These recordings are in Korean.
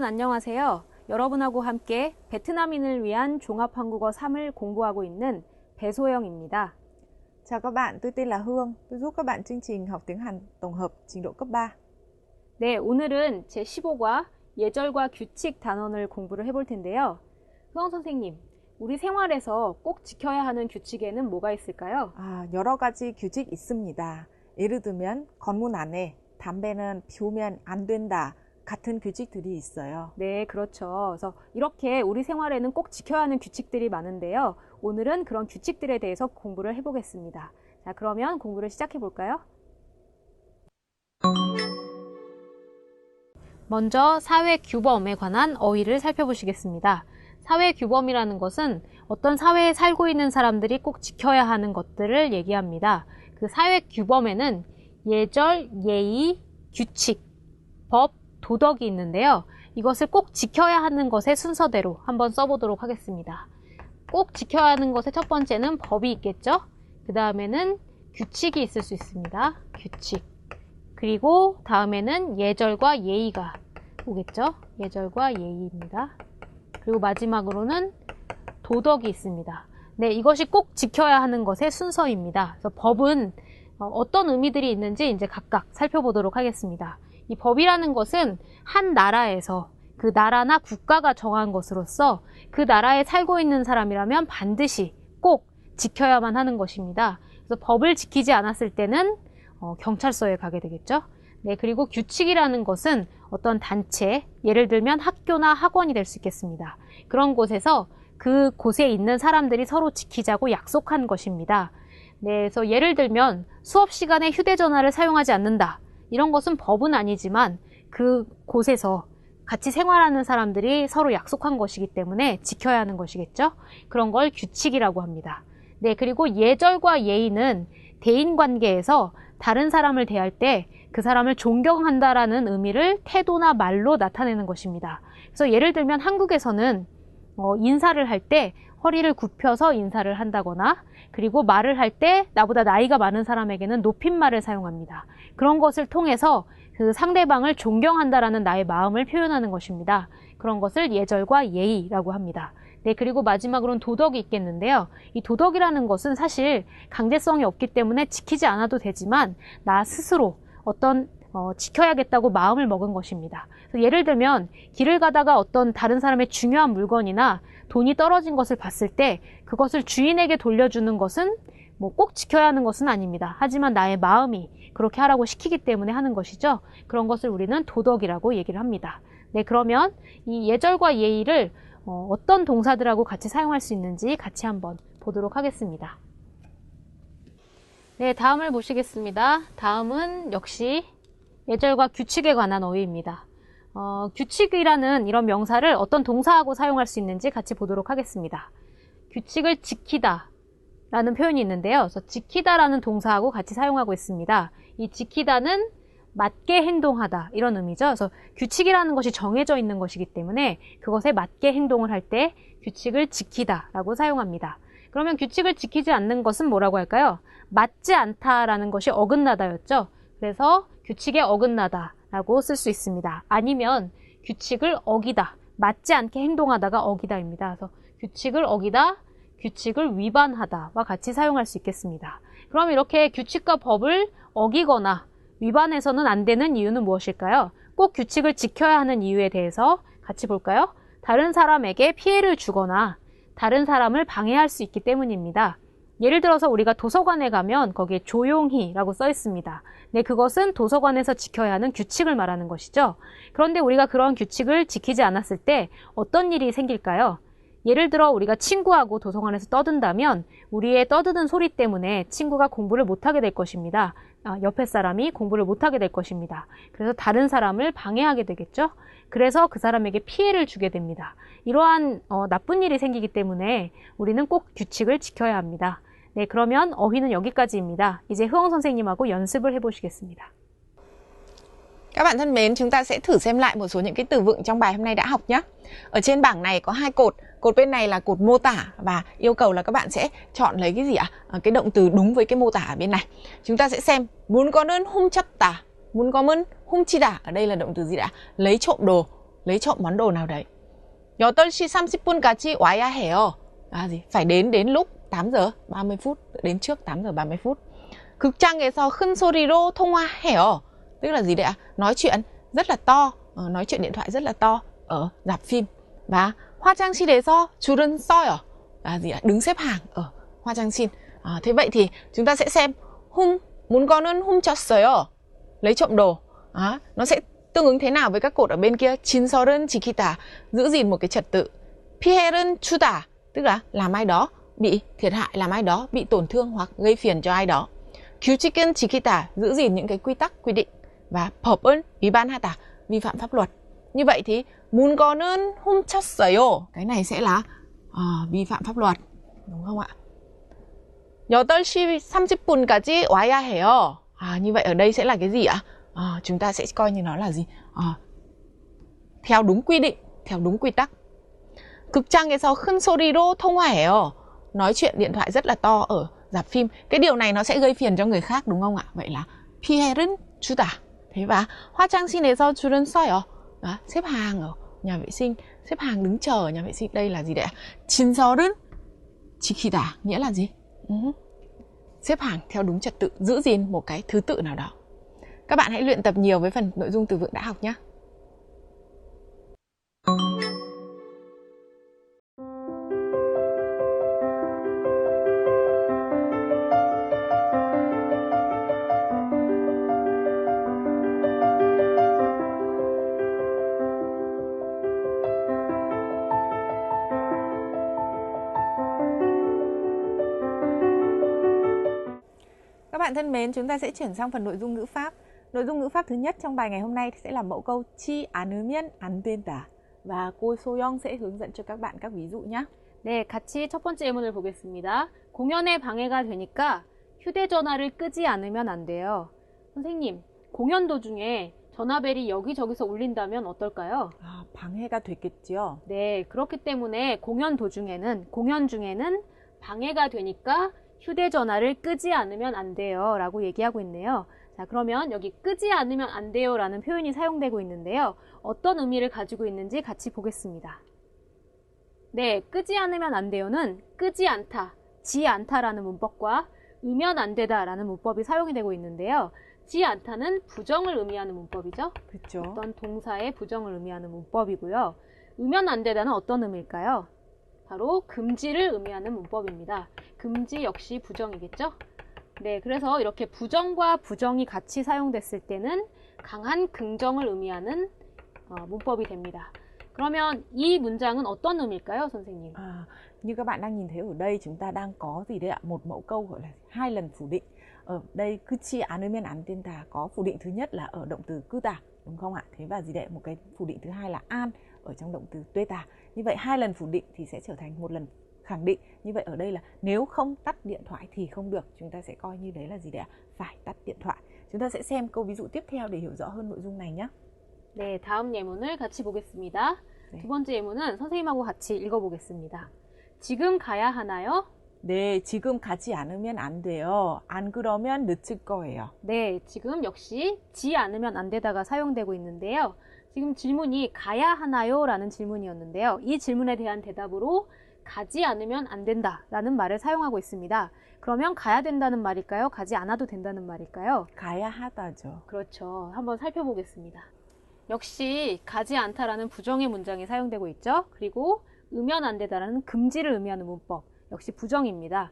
여러분 안녕하세요. 여러분하고 함께 베트남인을 위한 종합한국어 3을 공부하고 있는 배소영입니다. Chào các bạn, tôi tên là Hương. Tôi giúp các bạn chương trình học tiếng Hàn tổng hợp trình độ cấp 3. 네, 오늘은 제15과 예절과 규칙 단원을 공부를 해볼 텐데요. 흐엉 선생님, 우리 생활에서 꼭 지켜야 하는 규칙에는 뭐가 있을까요? 여러 가지 규칙 있습니다. 예를 들면 건문 안에 담배는 피우면 안 된다 같은 규칙들이 있어요. 네, 그렇죠. 그래서 이렇게 우리 생활에는 꼭 지켜야 하는 규칙들이 많은데요. 오늘은 그런 규칙들에 대해서 공부를 해보겠습니다. 자, 그러면 공부를 시작해 볼까요? 먼저 사회 규범에 관한 어휘를 살펴보시겠습니다. 사회 규범이라는 것은 어떤 사회에 살고 있는 사람들이 꼭 지켜야 하는 것들을 얘기합니다. 그 사회 규범에는 예절, 예의, 규칙, 법, 도덕이 있는데요. 이것을 꼭 지켜야 하는 것의 순서대로 한번 써보도록 하겠습니다. 꼭 지켜야 하는 것의 첫 번째는 법이 있겠죠. 그 다음에는 규칙이 있을 수 있습니다. 규칙. 그리고 다음에는 예절과 예의가 오겠죠. 예절과 예의입니다. 그리고 마지막으로는 도덕이 있습니다. 네, 이것이 꼭 지켜야 하는 것의 순서입니다. 그래서 법은 어떤 의미들이 있는지 이제 각각 살펴보도록 하겠습니다. 이 법이라는 것은 한 나라에서 그 나라나 국가가 정한 것으로서 그 나라에 살고 있는 사람이라면 반드시 꼭 지켜야만 하는 것입니다. 그래서 법을 지키지 않았을 때는 경찰서에 가게 되겠죠. 네, 그리고 규칙이라는 것은 어떤 단체, 예를 들면 학교나 학원이 될 수 있겠습니다. 그런 곳에서 그 곳에 있는 사람들이 서로 지키자고 약속한 것입니다. 네, 그래서 예를 들면 수업 시간에 휴대전화를 사용하지 않는다. 이런 것은 법은 아니지만 그 곳에서 같이 생활하는 사람들이 서로 약속한 것이기 때문에 지켜야 하는 것이겠죠. 그런 걸 규칙이라고 합니다. 네, 그리고 예절과 예의는 대인관계에서 다른 사람을 대할 때 그 사람을 존경한다라는 의미를 태도나 말로 나타내는 것입니다. 그래서 예를 들면 한국에서는 인사를 할 때 허리를 굽혀서 인사를 한다거나 그리고 말을 할 때 나보다 나이가 많은 사람에게는 높임말을 사용합니다. 그런 것을 통해서 그 상대방을 존경한다라는 나의 마음을 표현하는 것입니다. 그런 것을 예절과 예의라고 합니다. 네, 그리고 마지막으로는 도덕이 있겠는데요. 이 도덕이라는 것은 사실 강제성이 없기 때문에 지키지 않아도 되지만 나 스스로 어떤 지켜야겠다고 마음을 먹은 것입니다. 그래서 예를 들면 길을 가다가 어떤 다른 사람의 중요한 물건이나 돈이 떨어진 것을 봤을 때 그것을 주인에게 돌려주는 것은 꼭 지켜야 하는 것은 아닙니다. 하지만 나의 마음이 그렇게 하라고 시키기 때문에 하는 것이죠. 그런 것을 우리는 도덕이라고 얘기를 합니다. 네, 그러면 이 예절과 예의를 어떤 동사들하고 같이 사용할 수 있는지 같이 한번 보도록 하겠습니다. 네, 다음을 보시겠습니다. 다음은 역시 예절과 규칙에 관한 어휘입니다. 규칙이라는 이런 명사를 어떤 동사하고 사용할 수 있는지 같이 보도록 하겠습니다. 규칙을 지키다 라는 표현이 있는데요. 그래서 지키다라는 동사하고 같이 사용하고 있습니다. 이 지키다는 맞게 행동하다 이런 의미죠. 그래서 규칙이라는 것이 정해져 있는 것이기 때문에 그것에 맞게 행동을 할 때 규칙을 지키다라고 사용합니다. 그러면 규칙을 지키지 않는 것은 뭐라고 할까요? 맞지 않다라는 것이 어긋나다였죠. 그래서 규칙에 어긋나다라고 쓸 수 있습니다. 아니면 규칙을 어기다, 맞지 않게 행동하다가 어기다입니다. 그래서 규칙을 어기다, 규칙을 위반하다와 같이 사용할 수 있겠습니다. 그럼 이렇게 규칙과 법을 어기거나 위반해서는 안 되는 이유는 무엇일까요? 꼭 규칙을 지켜야 하는 이유에 대해서 같이 볼까요? 다른 사람에게 피해를 주거나 다른 사람을 방해할 수 있기 때문입니다. 예를 들어서 우리가 도서관에 가면 거기에 조용히 라고 써 있습니다. 네, 그것은 도서관에서 지켜야 하는 규칙을 말하는 것이죠. 그런데 우리가 그런 규칙을 지키지 않았을 때 어떤 일이 생길까요? 예를 들어 우리가 친구하고 도서관에서 떠든다면 우리의 떠드는 소리 때문에 친구가 공부를 못하게 될 것입니다. 옆에 사람이 공부를 못하게 될 것입니다. 그래서 다른 사람을 방해하게 되겠죠. 그래서 그 사람에게 피해를 주게 됩니다. 이러한 나쁜 일이 생기기 때문에 우리는 꼭 규칙을 지켜야 합니다. 네, 그러면 어휘는 여기까지입니다. 이제 흐엉 선생님하고 연습을 해보시겠습니다. Các bạn thân mến, chúng ta sẽ thử xem lại một số những cái từ vựng trong bài hôm nay đã học nhé. Ở trên bảng này có hai cột. Cột bên này là cột mô tả và yêu cầu là các bạn sẽ chọn lấy cái gì ạ? Cái động từ đúng với cái mô tả ở bên này. Chúng ta sẽ xem muốn có đơn hung chất tả, muốn có mơn hung chi tả. Ở đây là động từ gì đã? Lấy trộm đồ, lấy trộm món đồ nào đấy. 8시 30분까지 와야 해요. Gì? Phải đến lúc 8 giờ 30 phút, đến trước 8 giờ 30 phút. 극장에서 큰 소리로 통화해요. Tức là gì đấy ạ? Nói chuyện rất là to, nói chuyện điện thoại rất là to ở rạp phim. Và 화장실에서 줄은 서요. Là gì ạ? Đứng xếp hàng ở 화장실. Thế vậy thì chúng ta sẽ xem 물건은 훔쳤어요. Lấy trộm đồ. Nó sẽ tương ứng thế nào với các cột ở bên kia? 진설은 지키다, giữ gìn một cái trật tự. 피해는 주다, tức là làm ai đó bị thiệt hại, làm ai đó bị tổn thương hoặc gây phiền cho ai đó. 규칙은 지키다, giữ gìn những cái quy tắc, quy định. Và 법은 위반하다, vi phạm pháp luật. Như vậy thì 물건은 훔쳤어요, cái này sẽ là vi phạm pháp luật, đúng không ạ? 8시 30분까지 와야 해요. Như vậy ở đây sẽ là cái gì ạ? Chúng ta sẽ coi như nó là gì? Theo đúng quy định, theo đúng quy tắc. 극장에서 큰 소리로 통화해요. Nói chuyện điện thoại rất là to ở rạp phim. Cái điều này nó sẽ gây phiền cho người khác, đúng không ạ? Vậy là 피해는 주다. Thế và 화장실에서 줄은 서요. Xếp hàng ở nhà vệ sinh, xếp hàng đứng chờ ở nhà vệ sinh. Đây là gì đấy? 진설은 지키다, nghĩa là gì? Xếp hàng theo đúng trật tự, giữ gìn một cái thứ tự nào đó. Các bạn hãy luyện tập nhiều với phần nội dung từ vựng đã học nhé. Các bạn thân mến, chúng ta sẽ chuyển sang phần nội dung ngữ pháp. Nội dung ngữ pháp thứ nhất trong bài ngày hôm nay sẽ là mẫu câu 치 않으면 안 된다. Và cô Soyoung sẽ hướng dẫn cho các bạn các ví dụ nhé. 네, 같이 첫 번째 예문을 보겠습니다. 공연에 방해가 되니까 휴대전화를 끄지 않으면 안 돼요. 선생님, 공연 도중에 전화벨이 여기저기서 울린다면 어떨까요? 방해가 됐겠죠. 네, 그렇기 때문에 공연 중에는 방해가 되니까 휴대전화를 끄지 않으면 안 돼요 라고 얘기하고 있네요. 자, 그러면 여기 끄지 않으면 안 돼요 라는 표현이 사용되고 있는데요. 어떤 의미를 가지고 있는지 같이 보겠습니다. 네, 끄지 않으면 안 돼요는 끄지 않다, 지 않다라는 문법과 으면 안 되다 라는 문법이 사용이 되고 있는데요. 지 않다는 부정을 의미하는 문법이죠. 그렇죠. 어떤 동사의 부정을 의미하는 문법이고요. 으면 안 되다는 어떤 의미일까요? 바로 금지를 의미하는 문법입니다. 금지 역시 부정이겠죠? 네, 그래서 이렇게 부정과 부정이 같이 사용됐을 때는 강한 긍정을 의미하는 문법이 됩니다. 그러면 이 문장은 어떤 의미일까요, 선생님? Như các bạn đang nhìn thấy ở đây, chúng ta đang có gì đấy ạ? Một mẫu câu gọi là 2 lần phủ định. Ở đây 끄지 않으면 안 된다 có phủ định thứ nhất là ở động từ 끄다, đúng không ạ? Thế và gì đấy? Một cái phủ định thứ hai là an ở trong động từ tuê tà. Như vậy 2 lần phủ định thì sẽ trở thành 1 lần khẳng định. Như vậy ở đây là nếu không tắt điện thoại thì không được. Chúng ta sẽ coi như đấy là gì đấy ạ? Phải tắt điện thoại. Chúng ta sẽ xem câu ví dụ tiếp theo để hiểu rõ hơn nội dung này nhé. 네, 다음 예문을 같이 보겠습니다. 네. 두 번째 예문은 선생님하고 같이 읽어보겠습니다. 지금 가야 하나요? 네, 지금 가지 않으면 안 돼요. 안 그러면 늦을 거예요. 네, 지금 역시 지 않으면 안 되다가 사용되고 있는데요. 지금 질문이 가야 하나요? 라는 질문이었는데요. 이 질문에 대한 대답으로 가지 않으면 안 된다 라는 말을 사용하고 있습니다. 그러면 가야 된다는 말일까요? 가지 않아도 된다는 말일까요? 가야 하다죠. 그렇죠. 한번 살펴보겠습니다. 역시 가지 않다라는 부정의 문장이 사용되고 있죠. 그리고 으면 안 되다라는 금지를 의미하는 문법 역시 부정입니다.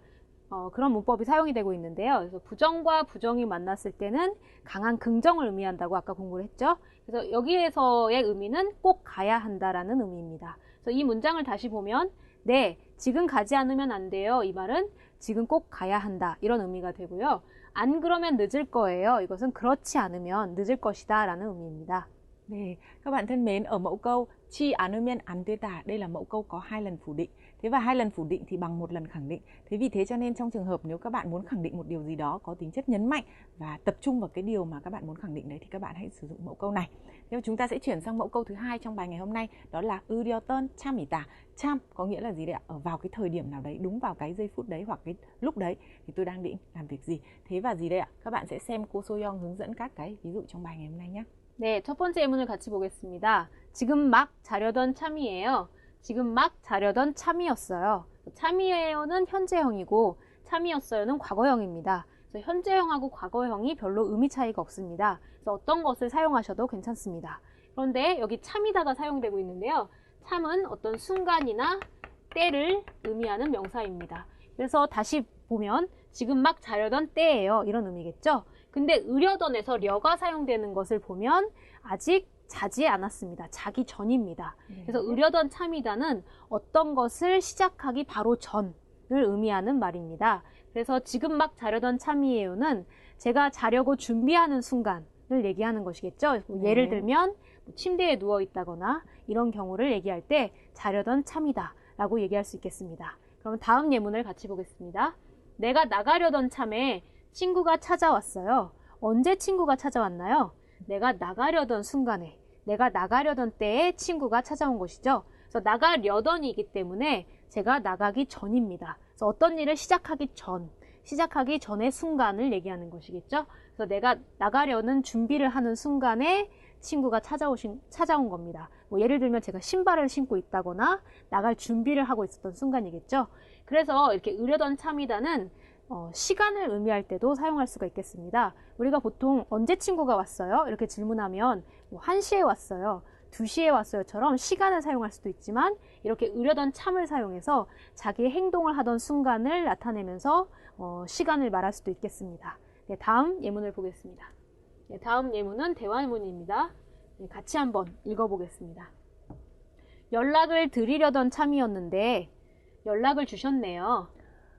그런 문법이 사용이 되고 있는데요. 그래서 부정과 부정이 만났을 때는 강한 긍정을 의미한다고 아까 공부를 했죠. 그래서 여기에서의 의미는 꼭 가야 한다라는 의미입니다. 그래서 이 문장을 다시 보면 네, 지금 가지 않으면 안 돼요. 이 말은 지금 꼭 가야 한다. 이런 의미가 되고요. 안 그러면 늦을 거예요. 이것은 그렇지 않으면 늦을 것이다 라는 의미입니다. 네, các bạn thân mến, ở mẫu câu 치 않으면 안 되다, đây là mẫu câu có 2 lần phủ định. Thế và 2 lần phủ định thì bằng 1 lần khẳng định. Thế vì thế cho nên trong trường hợp nếu các bạn muốn khẳng định một điều gì đó có tính chất nhấn mạnh và tập trung vào cái điều mà các bạn muốn khẳng định đấy thì các bạn hãy sử dụng mẫu câu này. Thế chúng ta sẽ chuyển sang mẫu câu thứ hai trong bài ngày hôm nay, đó là 의렸던 참이다. 참 có nghĩa là gì đấy ạ? Ở vào cái thời điểm nào đấy, đúng vào cái giây phút đấy hoặc cái lúc đấy thì tôi đang định làm việc gì. Thế và gì đây ạ? Các bạn sẽ xem cô Soyoung hướng dẫn các cái ví dụ trong bài ngày hôm nay nhé. 네, 첫 번째 예문을 같이 보겠습니다. 지금 막 자려던 참이에요. 지금 막 자려던 참이었어요. 참이에요는 현재형이고 참이었어요는 과거형입니다. 그래서 현재형하고 과거형이 별로 의미 차이가 없습니다. 그래서 어떤 것을 사용하셔도 괜찮습니다. 그런데 여기 참이다가 사용되고 있는데요. 참은 어떤 순간이나 때를 의미하는 명사입니다. 그래서 다시 보면 지금 막 자려던 때예요. 이런 의미겠죠. 근데 으려던에서 려가 사용되는 것을 보면 아직 자지 않았습니다. 자기 전입니다. 그래서 으려던 참이다는 어떤 것을 시작하기 바로 전을 의미하는 말입니다. 그래서 지금 막 자려던 참이에요는 제가 자려고 준비하는 순간을 얘기하는 것이겠죠. 예를 들면 침대에 누워 있다거나 이런 경우를 얘기할 때 자려던 참이다 라고 얘기할 수 있겠습니다. 그럼 다음 예문을 같이 보겠습니다. 내가 나가려던 참에 친구가 찾아왔어요. 언제 친구가 찾아왔나요? 내가 나가려던 순간에, 내가 나가려던 때에 친구가 찾아온 것이죠. 그래서 나가려던이기 때문에 제가 나가기 전입니다. 그래서 어떤 일을 시작하기 전의 순간을 얘기하는 것이겠죠. 그래서 내가 나가려는 준비를 하는 순간에 친구가 찾아온 겁니다. 예를 들면 제가 신발을 신고 있다거나 나갈 준비를 하고 있었던 순간이겠죠. 그래서 이렇게 으려던 참이다는 시간을 의미할 때도 사용할 수가 있겠습니다. 우리가 보통 언제 친구가 왔어요? 이렇게 질문하면 1시에 왔어요. 2시에 왔어요처럼 시간을 사용할 수도 있지만 이렇게 으려던 참을 사용해서 자기의 행동을 하던 순간을 나타내면서 시간을 말할 수도 있겠습니다. 네, 다음 예문을 보겠습니다. 네, 다음 예문은 대화문입니다. 네, 같이 한번 읽어보겠습니다. 연락을 드리려던 참이었는데 연락을 주셨네요.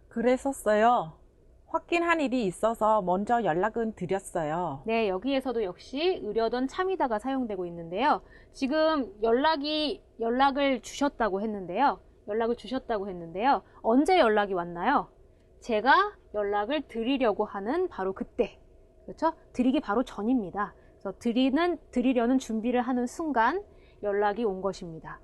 그랬었어요. 확인한 일이 있어서 먼저 연락은 드렸어요. 네, 여기에서도 역시 으려던 참이다가 사용되고 있는데요. 지금 연락을 주셨다고 했는데요. 언제 연락이 왔나요? 제가 연락을 드리려고 하는 바로 그때. 그렇죠? 드리기 바로 전입니다. 그래서 드리려는 준비를 하는 순간 연락이 온 것입니다.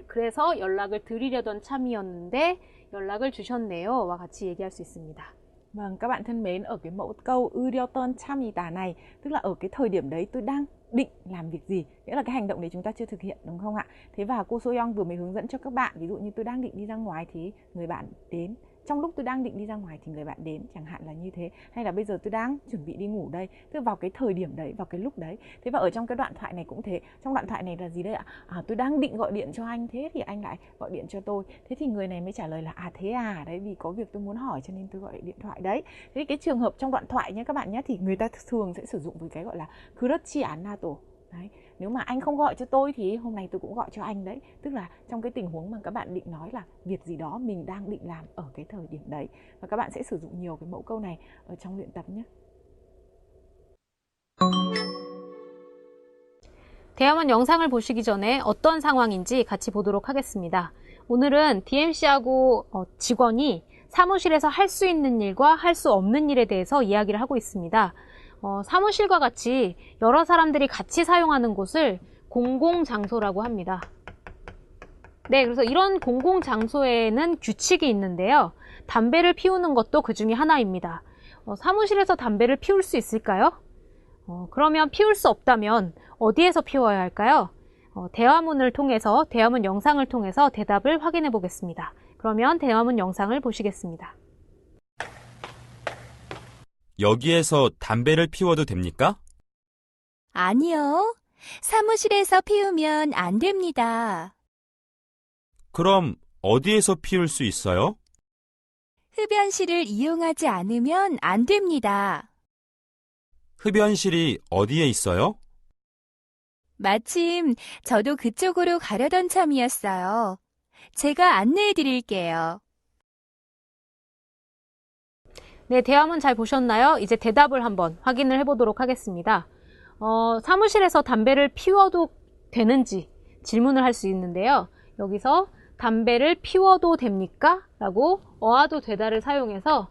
그래서 연락을 드리려던 참이었는데 연락을 주셨네요와 같이 얘기할 수 있습니다. Vâng, các bạn thân mến, ở cái mẫu câu Uriyoton chamita này, tức là ở cái thời điểm đấy tôi đang định làm việc gì, nghĩa là cái hành động đấy chúng ta chưa thực hiện, đúng không ạ? Thế và cô Soyoung vừa mới hướng dẫn cho các bạn, ví dụ như tôi đang định đi ra ngoài thì người bạn đến. Trong lúc tôi đang định đi ra ngoài thì người bạn đến, chẳng hạn là như thế. Hay là bây giờ tôi đang chuẩn bị đi ngủ đây, tức là vào cái thời điểm đấy, vào cái lúc đấy. Thế và ở trong cái đoạn thoại này cũng thế. Trong đoạn thoại này là gì đây ạ? Tôi đang định gọi điện cho anh, thế thì anh lại gọi điện cho tôi. Thế thì người này mới trả lời là thế à, đấy vì có việc tôi muốn hỏi cho nên tôi gọi điện thoại đấy. Thế cái trường hợp trong đoạn thoại nhé các bạn nhé, thì người ta thường sẽ sử dụng với cái gọi là 그렇지 않아도. Đấy, nếu mà anh không gọi cho tôi thì hôm nay tôi cũng gọi cho anh đấy. Tức là trong cái tình huống mà các bạn định nói là việc gì đó mình đang định làm ở cái thời điểm đấy. Và các bạn sẽ sử dụng nhiều cái mẫu câu này ở trong luyện tập nhé. 대화문 영상을 보시기 전에 어떤 상황인지 같이 보도록 하겠습니다. 오늘은 DMC하고 직원이 사무실에서 할 수 있는 일과 할 수 없는 일에 대해서 이야기를 하고 있습니다. 사무실과 같이 여러 사람들이 같이 사용하는 곳을 공공장소라고 합니다. 네, 그래서 이런 공공장소에는 규칙이 있는데요. 담배를 피우는 것도 그 중에 하나입니다. 사무실에서 담배를 피울 수 있을까요? 그러면 피울 수 없다면 어디에서 피워야 할까요? 대화문 영상을 통해서 대답을 확인해 보겠습니다. 그러면 대화문 영상을 보시겠습니다. 여기에서 담배를 피워도 됩니까? 아니요. 사무실에서 피우면 안 됩니다. 그럼 어디에서 피울 수 있어요? 흡연실을 이용하지 않으면 안 됩니다. 흡연실이 어디에 있어요? 마침 저도 그쪽으로 가려던 참이었어요. 제가 안내해 드릴게요. 네, 대화문 잘 보셨나요? 이제 대답을 한번 확인을 해보도록 하겠습니다. 사무실에서 담배를 피워도 되는지 질문을 할 수 있는데요. 여기서 담배를 피워도 됩니까? 라고 어와도 되다를 사용해서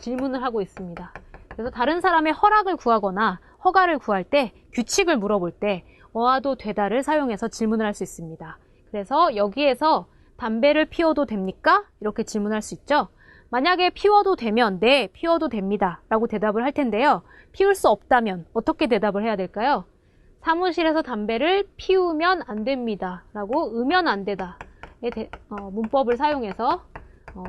질문을 하고 있습니다. 그래서 다른 사람의 허락을 구하거나 허가를 구할 때, 규칙을 물어볼 때 어와도 되다를 사용해서 질문을 할 수 있습니다. 그래서 여기에서 담배를 피워도 됩니까? 이렇게 질문할 수 있죠. 만약에 피워도 되면 네, 피워도 됩니다 라고 대답을 할 텐데요. 피울 수 없다면 어떻게 대답을 해야 될까요? 사무실에서 담배를 피우면 안 됩니다. 라고 으면 안 되다. 문법을 사용해서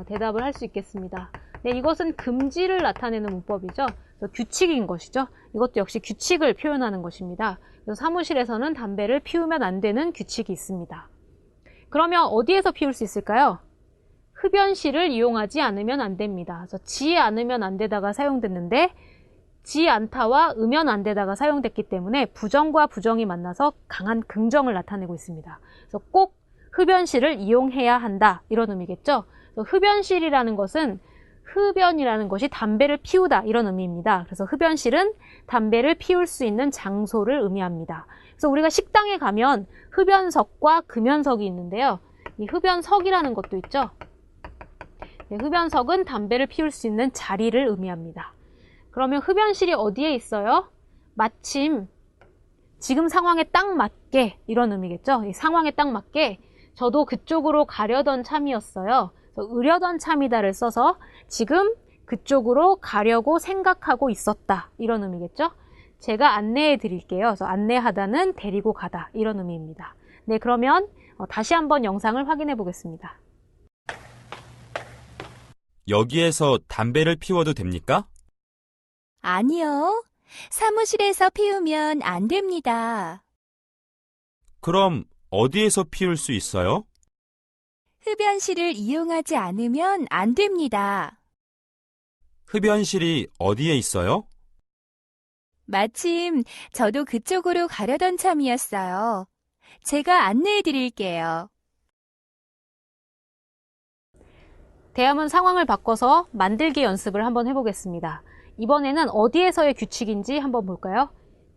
대답을 할 수 있겠습니다. 네, 이것은 금지를 나타내는 문법이죠. 규칙인 것이죠. 이것도 역시 규칙을 표현하는 것입니다. 그래서 사무실에서는 담배를 피우면 안 되는 규칙이 있습니다. 그러면 어디에서 피울 수 있을까요? 흡연실을 이용하지 않으면 안 됩니다. 그래서 지 않으면 안 되다가 사용됐는데 지 않다와 으면 안 되다가 사용됐기 때문에 부정과 부정이 만나서 강한 긍정을 나타내고 있습니다. 그래서 꼭 흡연실을 이용해야 한다 이런 의미겠죠. 그래서 흡연실이라는 것은 흡연이라는 것이 담배를 피우다 이런 의미입니다. 그래서 흡연실은 담배를 피울 수 있는 장소를 의미합니다. 그래서 우리가 식당에 가면 흡연석과 금연석이 있는데요. 이 흡연석이라는 것도 있죠. 네, 흡연석은 담배를 피울 수 있는 자리를 의미합니다. 그러면 흡연실이 어디에 있어요? 마침 지금 상황에 딱 맞게 이런 의미겠죠. 이 상황에 딱 맞게 저도 그쪽으로 가려던 참이었어요. 그래서 으려던 참이다를 써서 지금 그쪽으로 가려고 생각하고 있었다 이런 의미겠죠. 제가 안내해 드릴게요. 그래서 안내하다는 데리고 가다 이런 의미입니다. 네, 그러면 다시 한번 영상을 확인해 보겠습니다. 여기에서 담배를 피워도 됩니까? 아니요. 사무실에서 피우면 안 됩니다. 그럼 어디에서 피울 수 있어요? 흡연실을 이용하지 않으면 안 됩니다. 흡연실이 어디에 있어요? 마침 저도 그쪽으로 가려던 참이었어요. 제가 안내해 드릴게요. 대화문 상황을 바꿔서 만들기 연습을 한번 해보겠습니다. 이번에는 어디에서의 규칙인지 한번 볼까요?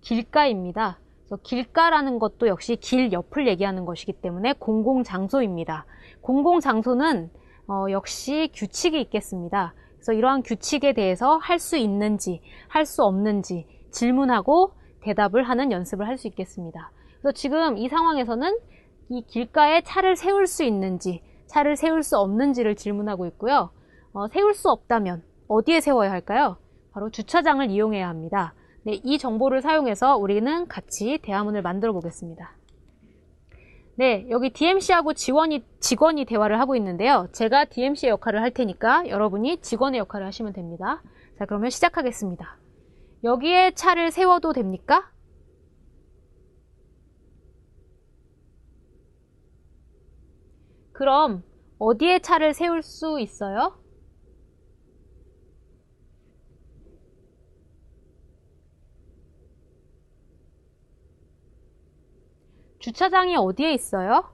길가입니다. 그래서 길가라는 것도 역시 길 옆을 얘기하는 것이기 때문에 공공장소입니다. 공공장소는 역시 규칙이 있겠습니다. 그래서 이러한 규칙에 대해서 할 수 있는지 할 수 없는지 질문하고 대답을 하는 연습을 할 수 있겠습니다. 그래서 지금 이 상황에서는 이 길가에 차를 세울 수 있는지 차를 세울 수 없는지를 질문하고 있고요. 세울 수 없다면 어디에 세워야 할까요? 바로 주차장을 이용해야 합니다. 네, 이 정보를 사용해서 우리는 같이 대화문을 만들어 보겠습니다. 네, 여기 DMC하고 직원이 대화를 하고 있는데요. 제가 DMC의 역할을 할 테니까 여러분이 직원의 역할을 하시면 됩니다. 자, 그러면 시작하겠습니다. 여기에 차를 세워도 됩니까? 그럼 어디에 차를 세울 수 있어요? 주차장이 어디에 있어요?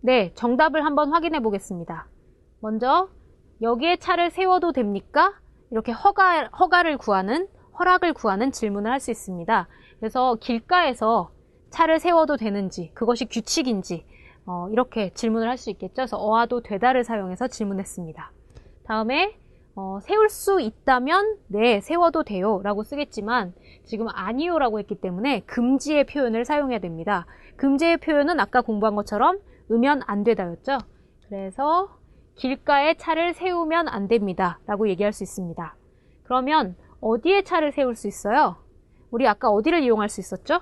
네, 정답을 한번 확인해 보겠습니다. 먼저 여기에 차를 세워도 됩니까? 이렇게 허락을 구하는 질문을 할 수 있습니다. 그래서 길가에서 차를 세워도 되는지, 그것이 규칙인지 이렇게 질문을 할 수 있겠죠. 그래서 어와도 되다를 사용해서 질문했습니다. 다음에 세울 수 있다면 네, 세워도 돼요 라고 쓰겠지만 지금 아니요 라고 했기 때문에 금지의 표현을 사용해야 됩니다. 금지의 표현은 아까 공부한 것처럼 으면 안 되다였죠. 그래서 길가에 차를 세우면 안 됩니다 라고 얘기할 수 있습니다. 그러면 어디에 차를 세울 수 있어요? 우리 아까 어디를 이용할 수 있었죠?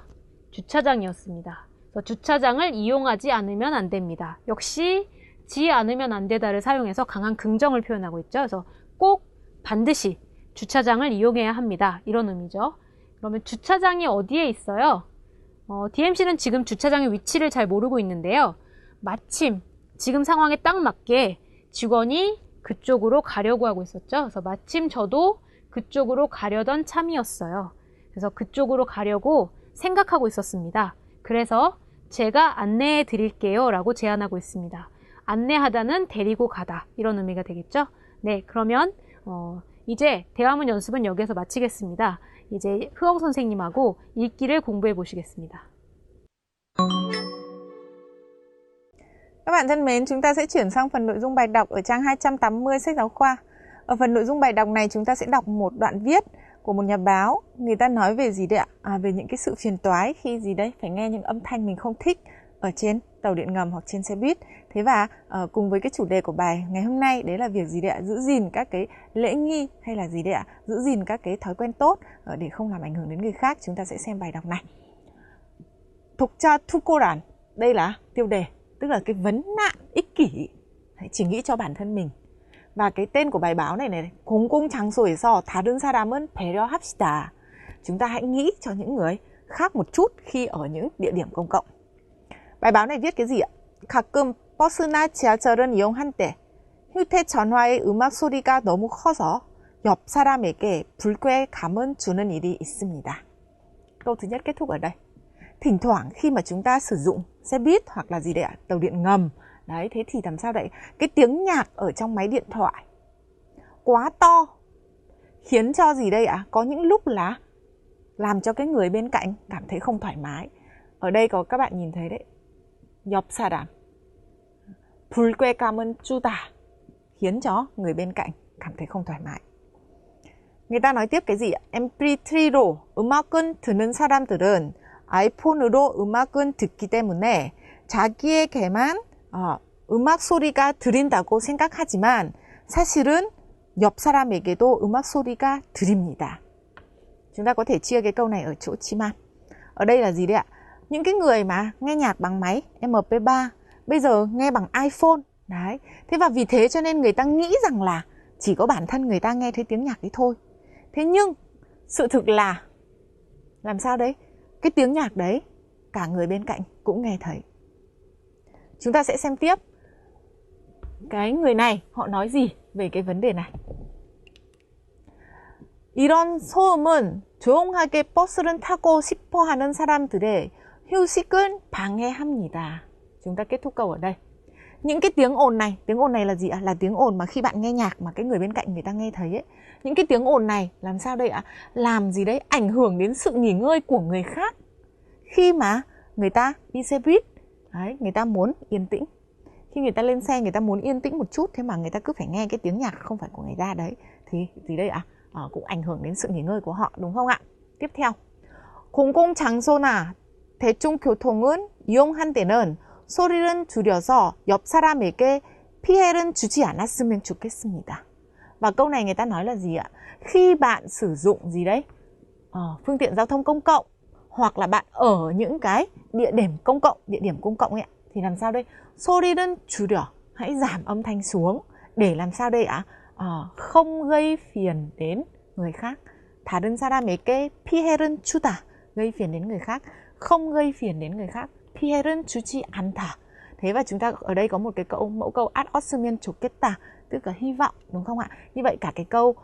주차장이었습니다. 그래서 주차장을 이용하지 않으면 안 됩니다. 역시 지 않으면 안 되다를 사용해서 강한 긍정을 표현하고 있죠. 그래서 꼭 반드시 주차장을 이용해야 합니다. 이런 의미죠. 그러면 주차장이 어디에 있어요? DMC는 지금 주차장의 위치를 잘 모르고 있는데요. 마침 지금 상황에 딱 맞게 직원이 그쪽으로 가려고 하고 있었죠. 그래서 마침 저도 그쪽으로 가려던 참이었어요. 그래서 그쪽으로 가려고 생각하고 있었습니다. 그래서 제가 안내해 드릴게요 라고 제안하고 있습니다. 안내하다는 데리고 가다 이런 의미가 되겠죠. 네, 그러면 이제 대화문 연습은 여기서 마치겠습니다. 이제 흐엉 선생님하고 읽기를 공부해 보시겠습니다. Các bạn thân mến, chúng ta sẽ chuyển sang phần nội dung bài đọc ở trang 280 sách giáo khoa. Ở phần nội dung bài đọc này chúng ta sẽ đọc một đoạn viết của một nhà báo. Người ta nói về gì đấy ạ? Về những cái sự phiền toái khi gì đấy phải nghe những âm thanh mình không thích ở trên tàu điện ngầm hoặc trên xe buýt. Thế và cùng với cái chủ đề của bài ngày hôm nay, đấy là việc gì đấy ạ? Giữ gìn các cái lễ nghi hay là gì đấy ạ? Giữ gìn các cái thói quen tốt để không làm ảnh hưởng đến người khác. Chúng ta sẽ xem bài đọc này. 독자 투고란, đây là tiêu đề, tức là cái vấn nạn ích kỷ, chỉ nghĩ cho bản thân mình. Và cái tên của bài báo này 공공장소에서 다른 사람은 배려합시다. Chúng ta hãy nghĩ cho những người khác một chút khi ở những địa điểm công cộng. bài báo này viết cái gì ạ? 가끔 버스나 지하철은 이용할 때 휴대전화의 음악 소리가 너무 커서 옆 사람에게 불쾌감은 주는 일이 있습니다. Câu thứ nhất kết thúc ở đây. Thỉnh thoảng khi mà chúng ta sử dụng xe buýt hoặc là gì đấy ạ? Tàu điện ngầm. Đấy, thế thì làm sao đấy? Cái tiếng nhạc ở trong máy điện thoại quá to khiến cho gì đây ạ? Có những lúc là làm cho cái người bên cạnh cảm thấy không thoải mái. Ở đây có các bạn nhìn thấy đấy. 옆 사람 불쾌감은 주다, khiến cho người bên cạnh cảm thấy không thoải mái. người ta nói tiếp cái gì ạ? MP3로 음악은 듣는 사람들은 아이폰으로 음악은 듣기 때문에 자기에게만 음악 소리가 들린다고 생각하지만 사실은 옆 사람에게도 음악 소리가 들립니다. Chúng ta có thể chia cái câu này ở chỗ Chiman. Ở đây là gì đấy ạ? Những cái người mà nghe nhạc bằng máy MP3 bây giờ nghe bằng iPhone. Đấy. Thế và vì thế cho nên người ta nghĩ rằng là chỉ có bản thân người ta nghe thấy tiếng nhạc đấy thôi. Thế nhưng sự thực là làm sao đấy? Cái tiếng nhạc đấy cả người bên cạnh cũng nghe thấy. Chúng ta sẽ xem tiếp cái người này họ nói gì về cái vấn đề này. 이런 소음은 조용하게 버스를 타고 싶어 하는 사람들의 휴식을 방해합니다. Chúng ta kết thúc câu ở đây. Những cái tiếng ồn này là gì ạ? Là tiếng ồn mà khi bạn nghe nhạc mà cái người bên cạnh người ta nghe thấy ấy. Những cái tiếng ồn này làm sao đây ạ? Làm gì đấy? Ảnh hưởng đến sự nghỉ ngơi của người khác. Khi mà người ta đi xe buýt, đấy, người ta muốn yên tĩnh. Khi người ta lên xe người ta muốn yên tĩnh một chút, thế mà người ta cứ phải nghe cái tiếng nhạc không phải của người ta đấy. Thì gì đây ạ? Cũng ảnh hưởng đến sự nghỉ ngơi của họ, đúng không ạ? Tiếp theo. 공공장소나 대중교통은 이용한 때는 소리를 줄여서 옆 사람에게 피해를 주지 않았으면 좋겠습니다. Và câu này người ta nói là gì ạ? Khi bạn sử dụng gì đấy? Phương tiện giao thông công cộng hoặc là bạn ở những cái địa điểm công cộng ấy ạ, thì làm sao đây? 소리를 줄여, hãy giảm âm thanh xuống để làm sao đây ạ? Không gây phiền đến người khác. 다른 사람에게 피해를 주다, gây phiền đến người khác, không gây phiền đến người khác. 피해를 주지 않다. Thế và chúng ta ở đây có một cái mẫu câu 았었으면 좋겠다, tức là hy vọng, đúng không ạ? Như vậy cả cái câu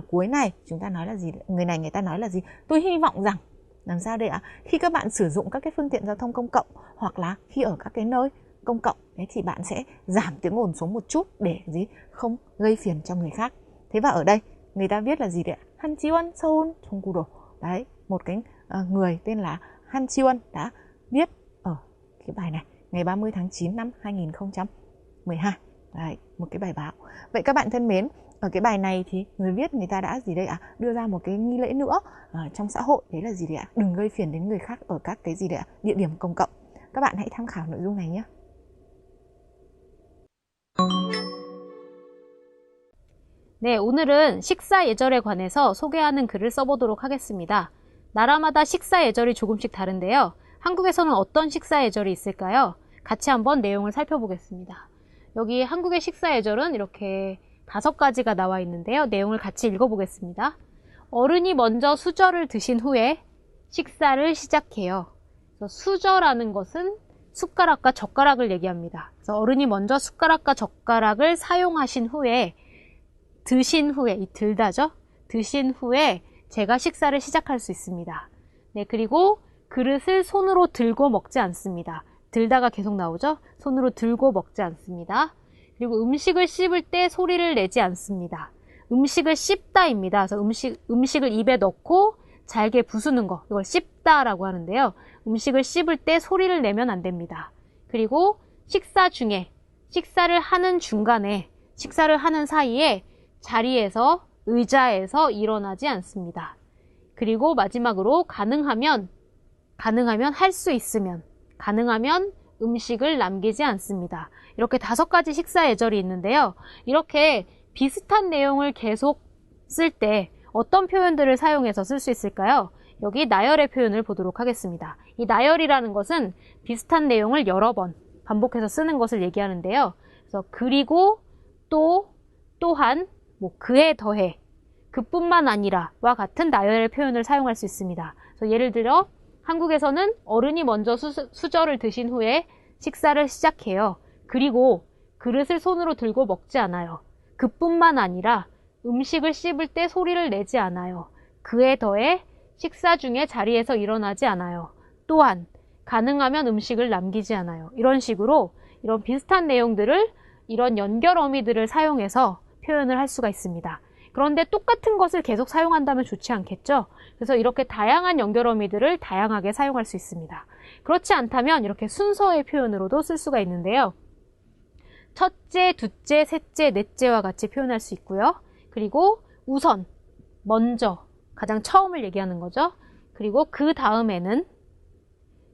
cuối này chúng ta nói là gì? Người ta nói là gì? Tôi hy vọng rằng làm sao đây ạ? Khi các bạn sử dụng các cái phương tiện giao thông công cộng hoặc là khi ở các cái nơi công cộng đấy thì bạn sẽ giảm tiếng ồn xuống một chút để gì? Không gây phiền cho người khác. Thế và ở đây người ta viết là gì đấy ạ? 한지원 서울 종구로. Đấy, một cái người tên là 한지원 đã viết ở cái bài này ngày 30 tháng 9 năm 2012. Đấy, một cái bài báo. Vậy các bạn thân mến, ở cái bài này thì người viết người ta đã gì đây ạ? Đưa ra một cái nghi lễ nữa trong xã hội, đấy là gì đấy ạ? Đừng gây phiền đến người khác ở các cái gì đấy ạ? Địa điểm công cộng. Các bạn hãy tham khảo nội dung này nhé. 네, 오늘은 식사 예절에 관해서 소개하는 글을 써보도록 하겠습니다. 나라마다 식사 예절이 조금씩 다른데요. 한국에서는 어떤 식사 예절이 있을까요? 같이 한번 내용을 살펴보겠습니다. 여기 한국의 식사 예절은 이렇게 5가지가 나와 있는데요. 내용을 같이 읽어보겠습니다. 어른이 먼저 수저를 드신 후에 식사를 시작해요. 그래서 수저라는 것은 숟가락과 젓가락을 얘기합니다. 그래서 어른이 먼저 숟가락과 젓가락을 사용하신 후에 드신 후에, 이 들다죠? 드신 후에 제가 식사를 시작할 수 있습니다. 네, 그리고 그릇을 손으로 들고 먹지 않습니다. 들다가 계속 나오죠? 손으로 들고 먹지 않습니다. 그리고 음식을 씹을 때 소리를 내지 않습니다. 음식을 씹다입니다. 그래서 음식을 입에 넣고 잘게 부수는 거, 이걸 씹다라고 하는데요. 음식을 씹을 때 소리를 내면 안 됩니다. 그리고 식사 중에, 식사를 하는 중간에, 식사를 하는 사이에 자리에서, 의자에서 일어나지 않습니다. 그리고 마지막으로 가능하면 할 수 있으면, 가능하면 음식을 남기지 않습니다. 이렇게 5가지 식사 예절이 있는데요. 이렇게 비슷한 내용을 계속 쓸 때 어떤 표현들을 사용해서 쓸 수 있을까요? 여기 나열의 표현을 보도록 하겠습니다. 이 나열이라는 것은 비슷한 내용을 여러 번 반복해서 쓰는 것을 얘기하는데요. 그래서 그리고 또, 또한, 그에 더해, 그뿐만 아니라와 같은 나열의 표현을 사용할 수 있습니다. 그래서 예를 들어 한국에서는 어른이 먼저 수저를 드신 후에 식사를 시작해요. 그리고 그릇을 손으로 들고 먹지 않아요. 그뿐만 아니라 음식을 씹을 때 소리를 내지 않아요. 그에 더해 식사 중에 자리에서 일어나지 않아요. 또한 가능하면 음식을 남기지 않아요. 이런 식으로 이런 비슷한 내용들을 이런 연결 어미들을 사용해서 표현을 할 수가 있습니다. 그런데 똑같은 것을 계속 사용한다면 좋지 않겠죠? 그래서 이렇게 다양한 연결 어미들을 다양하게 사용할 수 있습니다. 그렇지 않다면 이렇게 순서의 표현으로도 쓸 수가 있는데요. 첫째, 둘째, 셋째, 넷째와 같이 표현할 수 있고요. 그리고 우선, 먼저, 가장 처음을 얘기하는 거죠. 그리고 그 다음에는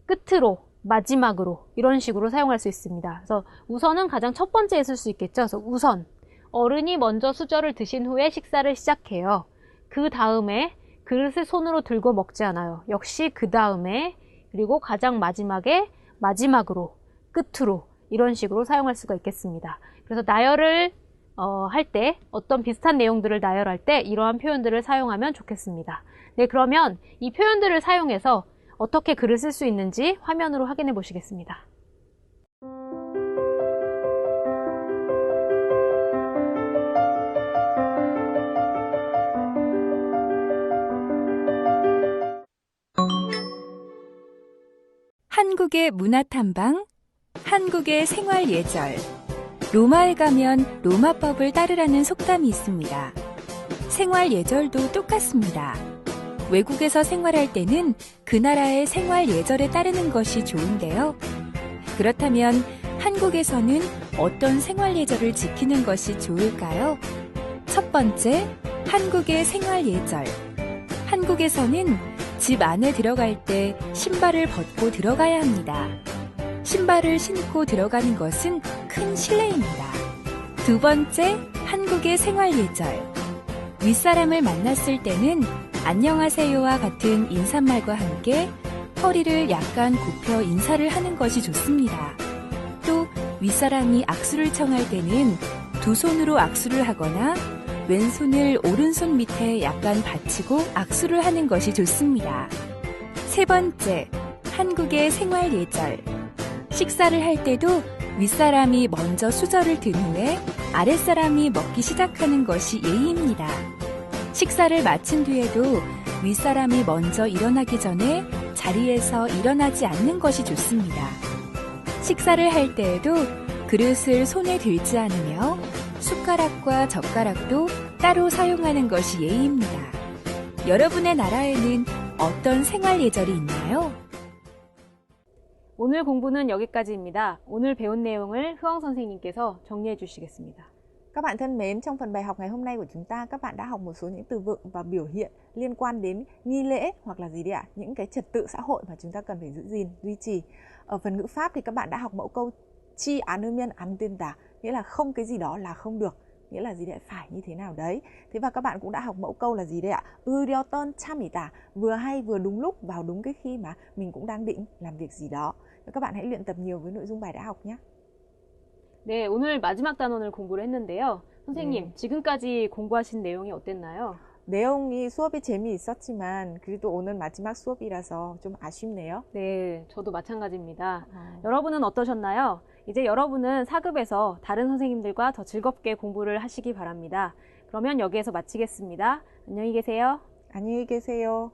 끝으로, 마지막으로 이런 식으로 사용할 수 있습니다. 그래서 우선은 가장 첫 번째에 쓸 수 있겠죠. 그래서 우선, 어른이 먼저 수저를 드신 후에 식사를 시작해요. 그 다음에 그릇을 손으로 들고 먹지 않아요. 역시 그 다음에, 그리고 가장 마지막에, 마지막으로, 끝으로 이런 식으로 사용할 수가 있겠습니다. 그래서 나열을 할 때, 어떤 비슷한 내용들을 나열할 때 이러한 표현들을 사용하면 좋겠습니다. 네, 그러면 이 표현들을 사용해서 어떻게 글을 쓸 수 있는지 화면으로 확인해 보시겠습니다. 한국의 문화탐방, 한국의 생활 예절. 로마에 가면 로마법을 따르라는 속담이 있습니다. 생활 예절도 똑같습니다. 외국에서 생활할 때는 그 나라의 생활 예절에 따르는 것이 좋은데요. 그렇다면 한국에서는 어떤 생활 예절을 지키는 것이 좋을까요? 첫 번째, 한국의 생활 예절. 한국에서는 집 안에 들어갈 때 신발을 벗고 들어가야 합니다. 신발을 신고 들어가는 것은 큰 실례입니다. 두 번째, 한국의 생활 예절. 윗사람을 만났을 때는 안녕하세요와 같은 인사말과 함께 허리를 약간 굽혀 인사를 하는 것이 좋습니다. 또 윗사람이 악수를 청할 때는 두 손으로 악수를 하거나 왼손을 오른손 밑에 약간 받치고 악수를 하는 것이 좋습니다. 세 번째, 한국의 생활 예절. 식사를 할 때도 윗사람이 먼저 수저를 든 후에 아랫사람이 먹기 시작하는 것이 예의입니다. 식사를 마친 뒤에도 윗사람이 먼저 일어나기 전에 자리에서 일어나지 않는 것이 좋습니다. 식사를 할 때에도 그릇을 손에 들지 않으며 숟가락과 젓가락도 따로 사용하는 것이 예의입니다. 여러분의 나라에는 어떤 생활 예절이 있나요? 오늘 공부는 여기까지입니다. 오늘 배운 내용을 흐엉 선생님께서 정리해 주시겠습니다. Các bạn thân mến, trong phần bài học ngày hôm nay của chúng ta, các bạn đã học một số những từ vựng và biểu hiện liên quan đến nghi lễ hoặc là gì đấy ạ? Những cái trật tự xã hội mà chúng ta cần phải giữ gìn, duy trì. Ở phần ngữ pháp thì các bạn đã học mẫu câu chi án ư miên án tiên tả, nghĩa là không cái gì đó là không được, nghĩa là gì đấy phải như thế nào đấy. Thế và các bạn cũng đã học mẫu câu là gì đấy ạ? Ư đeo tơn chăm ỉ tả, vừa hay vừa đúng lúc vào đúng cái khi mà mình cũng đang định làm việc gì đó. Và các bạn hãy luyện tập nhiều với nội dung bài đã học nhé. 네, 오늘 마지막 단원을 공부를 했는데요. 선생님, 지금까지 공부하신 내용이 어땠나요? 내용이 수업이 재미있었지만 그래도 오늘 마지막 수업이라서 좀 아쉽네요. 네, 저도 마찬가지입니다. 여러분은 어떠셨나요? 이제 여러분은 4급에서 다른 선생님들과 더 즐겁게 공부를 하시기 바랍니다. 그러면 여기에서 마치겠습니다. 안녕히 계세요. 안녕히 계세요.